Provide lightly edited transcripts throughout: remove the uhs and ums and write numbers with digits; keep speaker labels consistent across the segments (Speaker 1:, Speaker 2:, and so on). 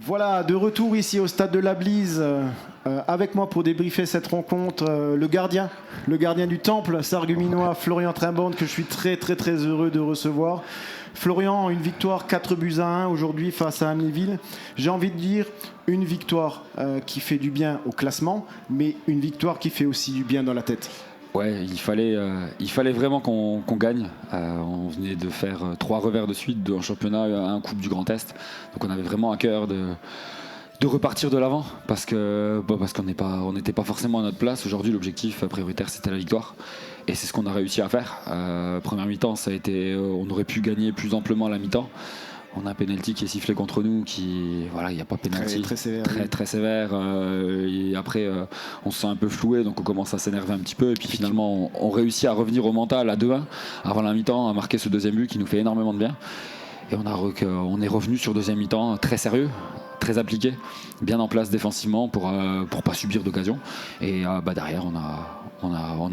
Speaker 1: Voilà, de retour ici au stade de la Blise, avec moi pour débriefer cette rencontre, le gardien du temple sarregueminois, Florian Trimbande, que je suis très heureux de recevoir. Florian, une victoire 4-1 aujourd'hui face à Amnéville. J'ai envie de dire une victoire qui fait du bien au classement, mais une victoire qui fait aussi du bien dans la tête.
Speaker 2: Ouais, il fallait vraiment qu'on gagne. On venait de faire 3 revers de suite, 2 en championnat, un Coupe du Grand Est. Donc on avait vraiment à cœur de repartir de l'avant parce qu'on n'était pas forcément à notre place. Aujourd'hui, l'objectif prioritaire, c'était la victoire. Et c'est ce qu'on a réussi à faire. Première mi-temps, on aurait pu gagner plus amplement à la mi-temps. On a un penalty qui est sifflé contre nous, il n'y a pas penalty,
Speaker 1: très sévère,
Speaker 2: très sévère. Et après, on se sent un peu floué, donc on commence à s'énerver un petit peu. Et puis finalement, on réussit à revenir au mental à 2-1 avant la mi-temps, à marquer ce deuxième but qui nous fait énormément de bien. Et on est revenu sur deuxième mi-temps très sérieux, très appliqué, bien en place défensivement pour pas subir d'occasion. Et derrière, on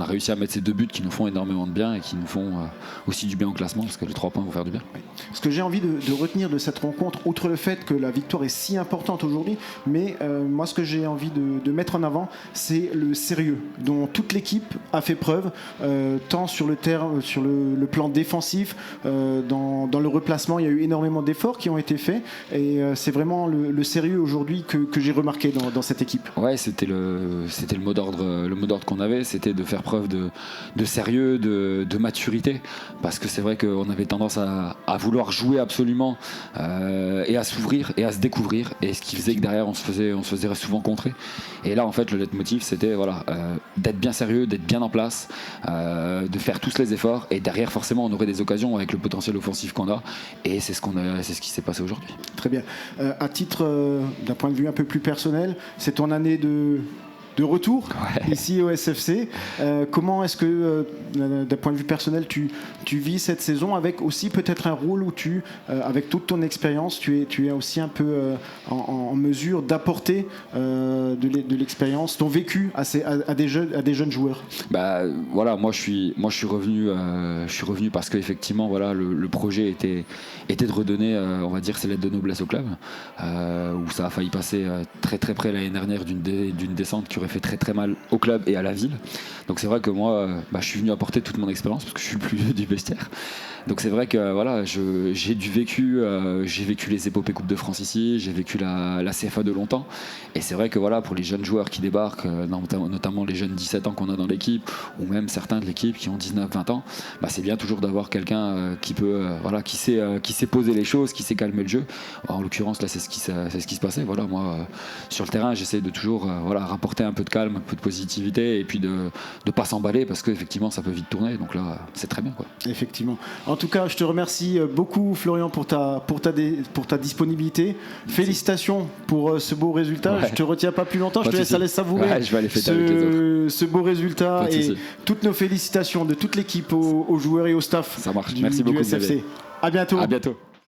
Speaker 2: a réussi à mettre ces 2 buts qui nous font énormément de bien et qui nous font aussi du bien au classement, parce que les 3 points vont faire du bien.
Speaker 1: Ce que j'ai envie de retenir de cette rencontre, outre le fait que la victoire est si importante aujourd'hui, mais moi ce que j'ai envie de mettre en avant, c'est le sérieux dont toute l'équipe a fait preuve, tant sur le terrain, sur le plan défensif, dans le replacement. Il y a eu énormément d'efforts qui ont été faits, et c'est vraiment le sérieux aujourd'hui que j'ai remarqué dans cette équipe.
Speaker 2: Ouais, c'était le mot d'ordre qu'on avait, c'était de faire preuve de sérieux, de maturité, parce que c'est vrai qu'on avait tendance à vouloir jouer absolument, et à s'ouvrir et à se découvrir, et ce qui faisait que derrière on se faisait souvent contrer. Et là en fait le leitmotiv c'était d'être bien sérieux, d'être bien en place, de faire tous les efforts, et derrière forcément on aurait des occasions avec le potentiel offensif qu'on a, et c'est ce qui s'est passé aujourd'hui.
Speaker 1: Très bien. À titre d'un point de vue un peu plus personnel, c'est ton année de retour ici au SFC. Comment est-ce que, d'un point de vue personnel, tu vis cette saison, avec aussi peut-être un rôle où avec toute ton expérience, tu es aussi un peu en mesure d'apporter de l'expérience, ton vécu à des jeunes joueurs?
Speaker 2: Moi je suis revenu parce qu'effectivement le projet était de redonner, on va dire, ses lettres de noblesse au club, où ça a failli passer très près l'année dernière d'une descente qui aurait fait très mal au club et à la ville. Donc c'est vrai que moi je suis venu apporter toute mon expérience parce que je suis le plus vieux du vestiaire. Donc c'est vrai que j'ai vécu les épopées Coupe de France ici, j'ai vécu la CFA de longtemps, et c'est vrai que pour les jeunes joueurs qui débarquent, notamment les jeunes 17 ans qu'on a dans l'équipe, ou même certains de l'équipe qui ont 19-20 ans, c'est bien toujours d'avoir quelqu'un qui sait poser les choses, qui sait calmer le jeu. En l'occurrence là c'est ce qui se passait. Moi sur le terrain j'essaie de toujours rapporter un peu de calme, un peu de positivité, et puis de pas s'emballer, parce qu'effectivement ça peut vite tourner, donc là c'est très bien
Speaker 1: Effectivement. En tout cas, je te remercie beaucoup, Florian, pour ta disponibilité. Félicitations pour ce beau résultat. Je te retiens pas plus longtemps, je te laisse aller savourer
Speaker 2: je vais aller fêter avec les autres.
Speaker 1: Ce beau résultat, et toutes nos félicitations de toute l'équipe, aux joueurs et au staff.
Speaker 2: Ça marche.
Speaker 1: Du
Speaker 2: Merci beaucoup,
Speaker 1: SFC. À bientôt.
Speaker 2: À bientôt.